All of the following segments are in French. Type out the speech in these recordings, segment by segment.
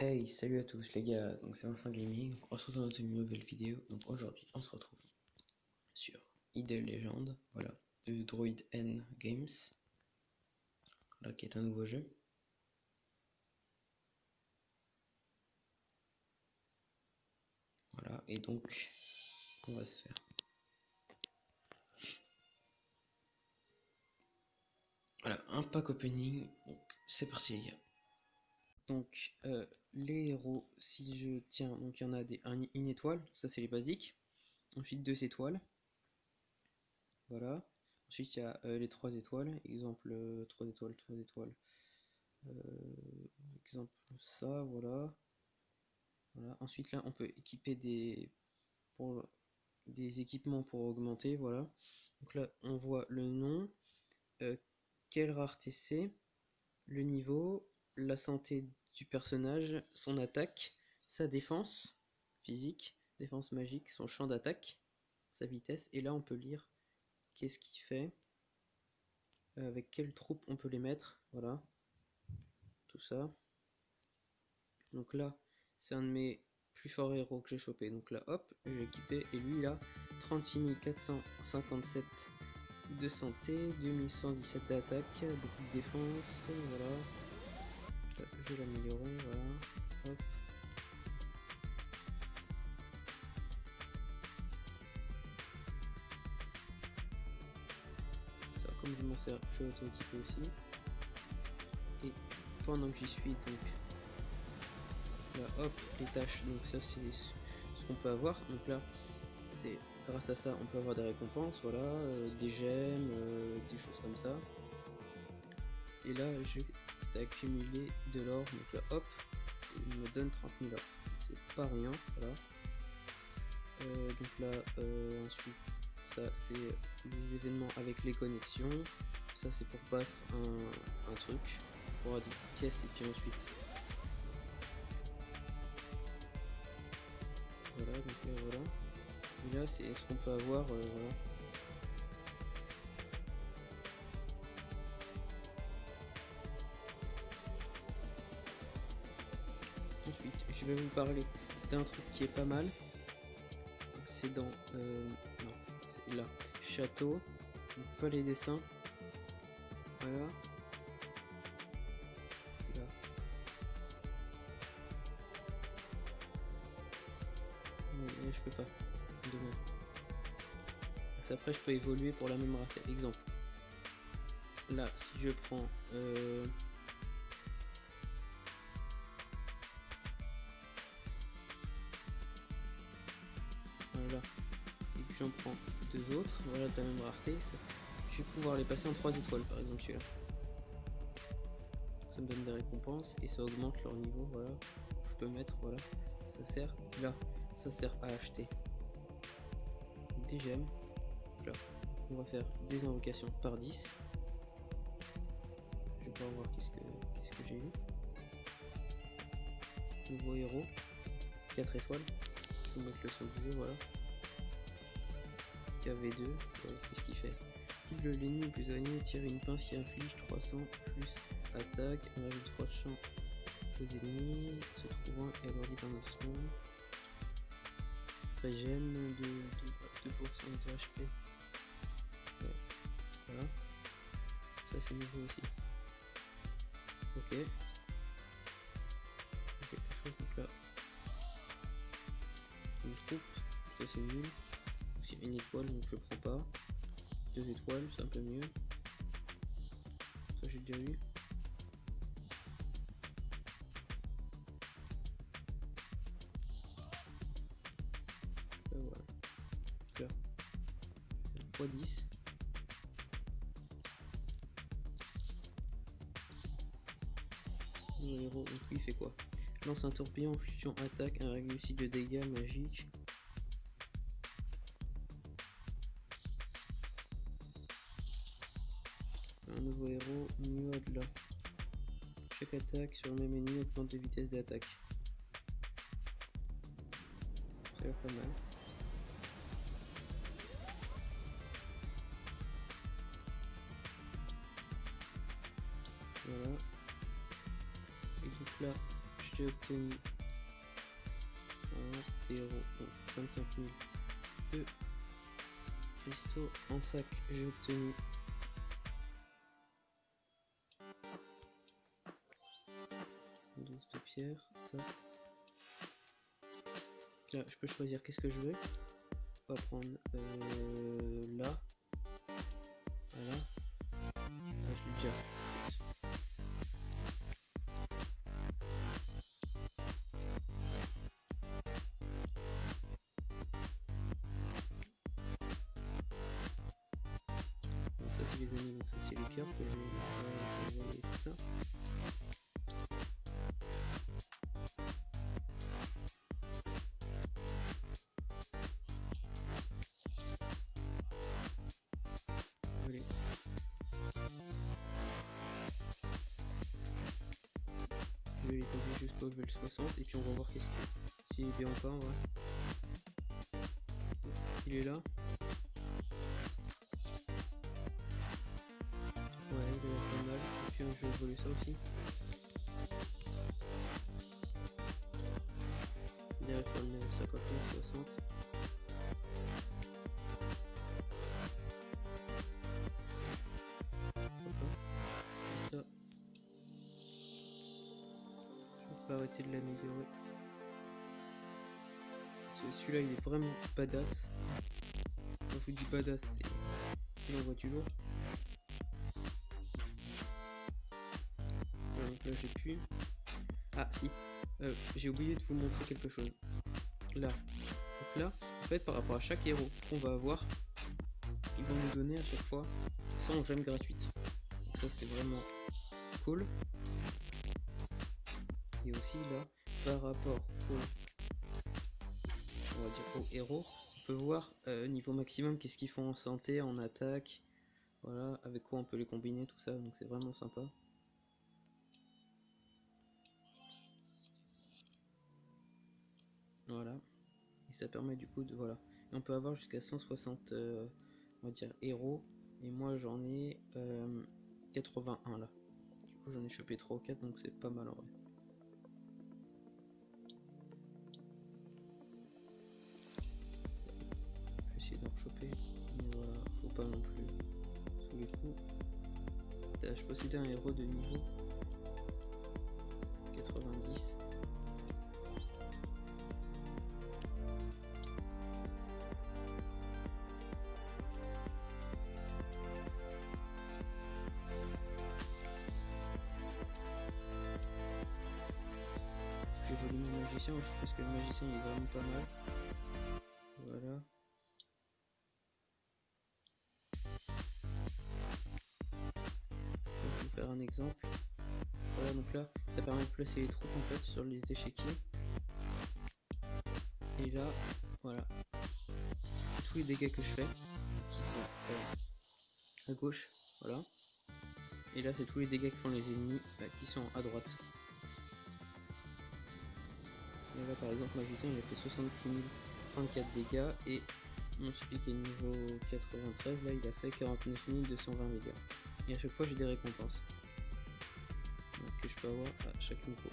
Hey, salut à tous les gars, donc c'est Vincent Gaming, on se retrouve dans une nouvelle vidéo. Donc aujourd'hui on se retrouve sur Idle Legend, voilà, de Droid N Games, là qui est un nouveau jeu. Voilà, et donc on va se faire. Voilà, un pack opening, donc c'est parti les gars. Donc les héros, si je tiens, donc il y en a une étoile, ça c'est les basiques. Ensuite 2 étoiles, voilà. Ensuite il y a les 3 étoiles, exemple 3 étoiles, 3 étoiles. Exemple ça, voilà. Voilà. Ensuite là on peut équiper des équipements pour augmenter, voilà. Donc là on voit le nom, quelle rareté c'est, le niveau, la santé du personnage, son attaque, sa défense physique, défense magique, son champ d'attaque, sa vitesse, et là on peut lire qu'est-ce qu'il fait, avec quelles troupes on peut les mettre, voilà, tout ça. Donc là c'est un de mes plus forts héros que j'ai chopé, donc là hop, j'ai équipé, et lui il a 36 457 de santé, 2117 d'attaque, beaucoup de défense, voilà. Je vais l'améliorer, voilà. Hop. Ça, comme je m'en sers, je vais auto-équiper aussi. Et pendant que j'y suis, donc là, hop, les tâches, donc ça c'est ce qu'on peut avoir. Donc là, c'est grâce à ça, on peut avoir des récompenses, voilà, des gemmes, des choses comme ça. Et là, c'était accumuler de l'or, donc là, hop, il me donne 30 000 or. C'est pas rien, voilà. Donc là, ensuite, ça c'est les événements avec les connexions. Ça c'est pour battre un truc, pour avoir des petites pièces, et puis ensuite voilà, donc là voilà. Et là c'est ce qu'on peut avoir, voilà. Ensuite je vais vous parler d'un truc qui est pas mal. Donc c'est dans non, c'est là, château, donc pas les dessins, voilà. Là. Mais je peux pas. Demain. Après je peux évoluer pour la même race. Exemple. Là si je prends voilà, et que j'en prends 2 autres, voilà, de la même rareté, je vais pouvoir les passer en 3 étoiles par exemple celui-là. Ça me donne des récompenses et ça augmente leur niveau, voilà. Je peux mettre, voilà, ça sert, là, ça sert à acheter des gemmes. Là, on va faire des invocations par 10. Je vais pouvoir voir qu'est-ce que j'ai eu. Nouveau héros, 4 étoiles. Je vais mettre le son du jeu, voilà. KV2, qu'est-ce qu'il fait? Cible l'ennemi le plus éloigné, tire une pince qui inflige 300 plus attaque, 1,3 de champ aux ennemis, se trouvant et agrandi par notre son. Régène de 2% de HP. Voilà. Ça c'est nouveau aussi. Ok. Ok, je crois que là. Une troupe, ça c'est nul. C'est une étoile donc je prends pas. 2 étoiles, c'est un peu mieux. Ça j'ai déjà eu. Voilà. Là. x10. Nouveau héros, donc lui il fait quoi? Lance un tourbillon, fusion, attaque, un réussi de dégâts magiques. Un nouveau héros, Nuadla. Chaque attaque sur le même ennemi augmente de vitesse d'attaque. Ça a l'air pas mal. Voilà. Et donc là, j'ai obtenu 0, 25 000 de cristaux. En sac, j'ai obtenu 12 de pierre. Ça. Là, je peux choisir qu'est-ce que je veux. On va prendre là. Voilà. Ah, je l'ai déjà. Donc ça c'est les amis, donc ça c'est les cœurs que j'ai envoyé tout ça. Allez. Je vais les poser jusqu'au level 60 et puis on va voir qu'est-ce que s'il est bien ou pas en vrai. Il est là. Ouais, il est pas mal. Et puis je vais voler ça aussi. Il arrive pour le level 59, 60. Ça. Je vais pas arrêter de l'améliorer. Celui-là il est vraiment badass. Quand je vous dis badass, c'est il envoie du lourd. Donc là j'ai pu. Ah si, j'ai oublié de vous montrer quelque chose. Là. Donc là, en fait par rapport à chaque héros qu'on va avoir, ils vont nous donner à chaque fois 100 gemmes gratuites. Donc ça c'est vraiment cool. Et aussi là, par rapport au, on va dire aux héros, on peut voir niveau maximum qu'est-ce qu'ils font en santé, en attaque, voilà, avec quoi on peut les combiner, tout ça, donc c'est vraiment sympa. Voilà, et ça permet du coup de, voilà, et on peut avoir jusqu'à 160 on va dire héros, et moi j'en ai 81 là, du coup j'en ai chopé 3 ou 4, donc c'est pas mal en vrai. Je vais essayer d'en choper, mais voilà, faut pas non plus tous les coups. Je possédais un héros de niveau 90. J'ai volé mon magicien aussi parce que le magicien il est vraiment pas mal. Voilà. Je vais vous faire un exemple. Voilà, donc là ça permet de placer les troupes en fait sur les échiquiers. Et là, voilà, tous les dégâts que je fais qui sont à gauche, voilà. Et là c'est tous les dégâts que font les ennemis qui sont à droite. Et là par exemple magicien il a fait 66 034 dégâts et mon celui qui est niveau 93 là il a fait 49 220 dégâts. Et à chaque fois j'ai des récompenses donc, que je peux avoir à chaque niveau.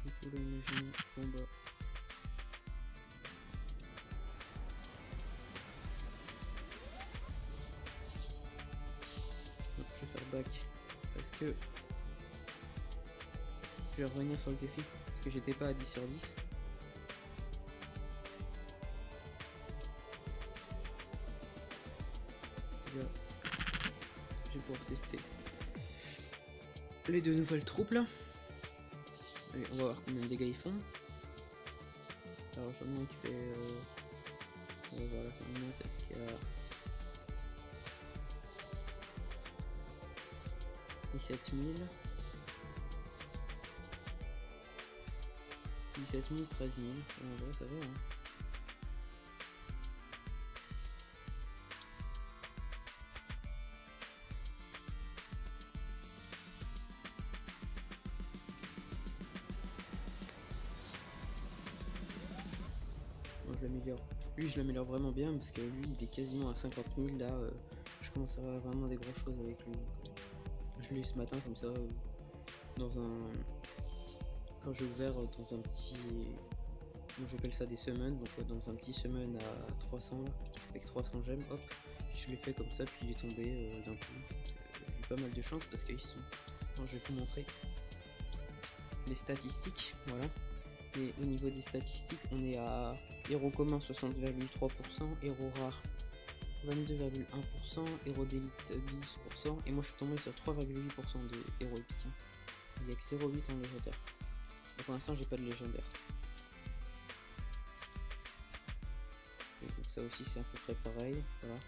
Du coup là imaginons combat. Donc, je vais faire back parce que je vais revenir sur le défi parce que j'étais pas à 10 sur 10. Là, je vais pouvoir tester les deux nouvelles troupes là. Allez, on va voir combien de dégâts ils font. Alors j'en ai un qui fait on va voir la combien qui a 17 000. 17 000, 13 000, ouais, ça va, hein. Bon, je l'améliore. Lui, je l'améliore vraiment bien parce que lui, il est quasiment à 50 000. Là, je commence à avoir vraiment des grosses choses avec lui. Je l'ai eu ce matin comme ça, dans un. Quand j'ai ouvert dans un petit. J'appelle ça des summons, donc dans un petit summon à 300 là, avec 300 gemmes, hop, je l'ai fait comme ça, puis il est tombé d'un coup. J'ai eu pas mal de chance parce qu'ils sont. Bon, je vais vous montrer les statistiques, voilà. Et au niveau des statistiques, on est à héros commun 60,3%, héros rare 22,1%, héros d'élite 12%, et moi je suis tombé sur 3,8% de héros épiques. Il n'y a que 0,8 en légendaire. Et pour l'instant j'ai pas de légendaire. Et donc ça aussi c'est à peu près pareil, voilà.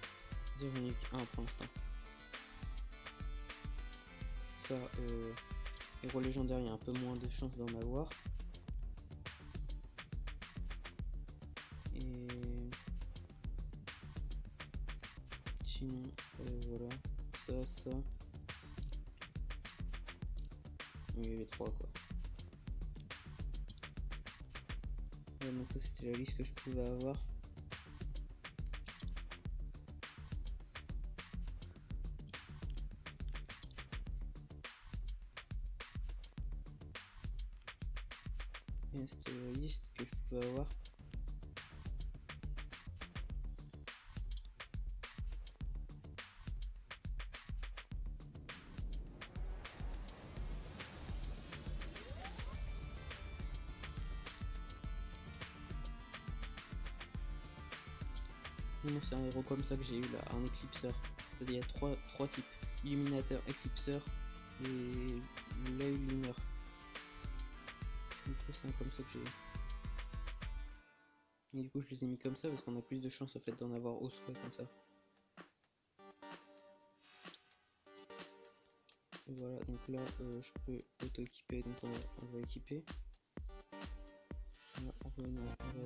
J'en ai qu'un pour l'instant. Ça, héros légendaire, il y a un peu moins de chances d'en avoir. Et sinon, voilà, ça. Oui, les trois quoi. Ouais, donc ça c'était la liste que je pouvais avoir. Et c'était la liste que je pouvais avoir. Non, c'est un héros comme ça que j'ai eu là, un éclipseur. Il y a trois types, illuminateur, éclipseur et l'œil lunaire. Du coup c'est un comme ça que j'ai eu. Et du coup je les ai mis comme ça parce qu'on a plus de chance en fait d'en avoir au souhait comme ça. Et voilà, donc là je peux auto-équiper, donc on va équiper. Là, on va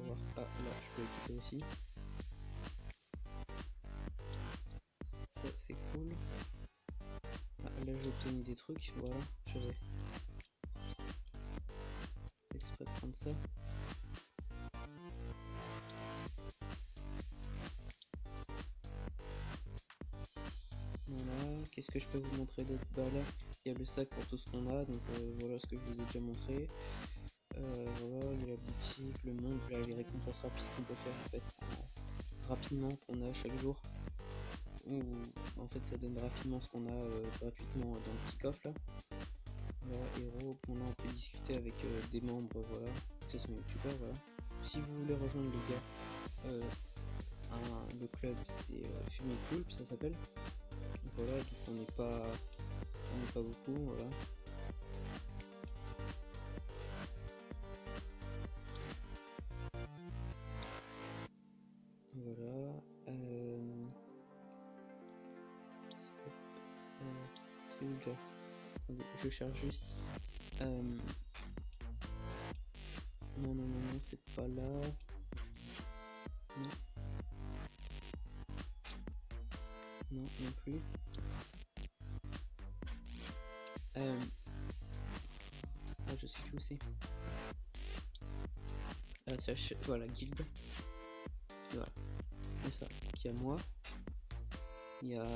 voir, ah là je peux équiper aussi. Ça c'est cool. Ah, là j'ai obtenu des trucs, voilà, je vais exprès de prendre ça. Voilà, qu'est-ce que je peux vous montrer d'autre? Bah là, il y a le sac pour tout ce qu'on a, donc voilà ce que je vous ai déjà montré. Voilà, il y a la boutique, le monde, là, les récompenses rapides qu'on peut faire en fait rapidement, qu'on a chaque jour. Ou en fait ça donne rapidement ce qu'on a gratuitement dans le petit coffre là. Voilà, héros, on peut discuter avec des membres, voilà, c'est son youtubeur, voilà. Si vous voulez rejoindre les gars, le club c'est Fumier Pulp, ça s'appelle. Voilà, donc on n'est pas beaucoup, voilà. Voilà. C'est où déjà? Attendez, je cherche juste. Non, c'est pas là. Non. Non plus. Ah, je sais plus où c'est. Voilà, guild. Voilà. Et ça. Qui a moi. Il y a.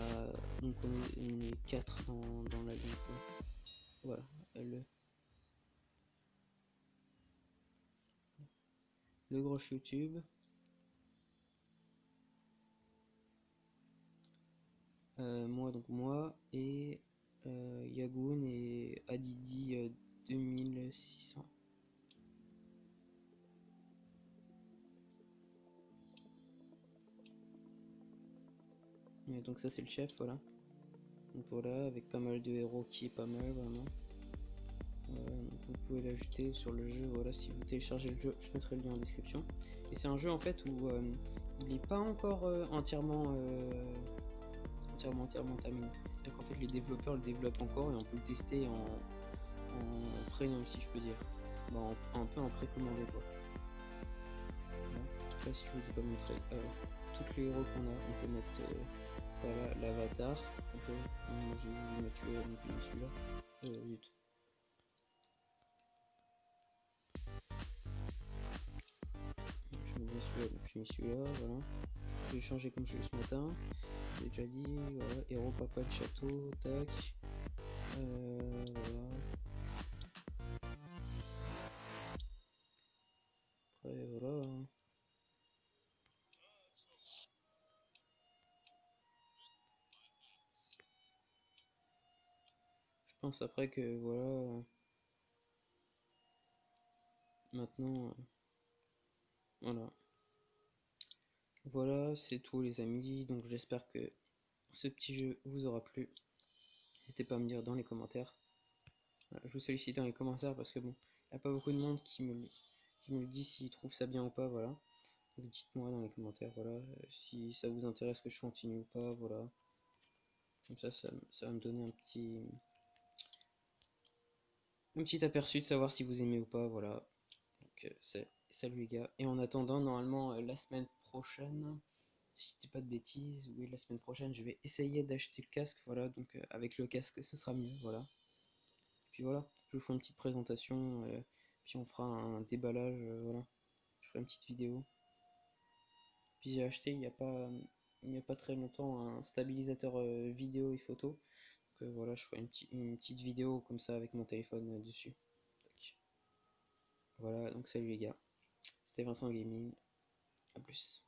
Donc on est 4 dans la guild. Voilà. Le gros YouTube. Moi et Yagoun et Adidi 2600. Et donc ça c'est le chef, voilà. Donc voilà, avec pas mal de héros qui est pas mal vraiment. Vous pouvez l'ajouter sur le jeu, voilà, si vous téléchargez le jeu, je mettrai le lien en description. Et c'est un jeu en fait où il n'est pas encore entièrement terminé. Donc en fait les développeurs le développent encore et on peut le tester en premium si je peux dire. un peu en précommandé quoi. Voilà. Là si je vous ai pas montré toutes les héros qu'on a, on peut mettre voilà l'avatar, on peut je vais mettre celui-là, zut. Je mets bien celui-là, donc j'ai mis celui-là, voilà. Je vais changer comme je l'ai eu ce matin, j'ai déjà dit, voilà, héros papa le château, tac. Voilà. Après voilà. Je pense après que voilà. Maintenant, voilà. Voilà, c'est tout les amis. Donc j'espère que ce petit jeu vous aura plu. N'hésitez pas à me dire dans les commentaires. Voilà, je vous sollicite dans les commentaires parce que bon, il n'y a pas beaucoup de monde qui me dit s'il trouve ça bien ou pas, voilà. Donc dites-moi dans les commentaires, voilà, si ça vous intéresse que je continue ou pas, voilà. Comme ça va me donner un petit aperçu de savoir si vous aimez ou pas, voilà. Donc salut les gars. Et en attendant, normalement la semaine prochaine, si je dis pas de bêtises, oui la semaine prochaine, je vais essayer d'acheter le casque, voilà. Donc avec le casque, ce sera mieux, voilà. Puis voilà, je vous ferai une petite présentation, puis on fera un déballage, voilà. Je ferai une petite vidéo. Puis j'ai acheté il n'y a pas très longtemps un stabilisateur vidéo et photo. Donc voilà, je ferai une petite vidéo comme ça avec mon téléphone dessus. Tac. Voilà, donc salut les gars. C'était Vincent Gaming. A plus.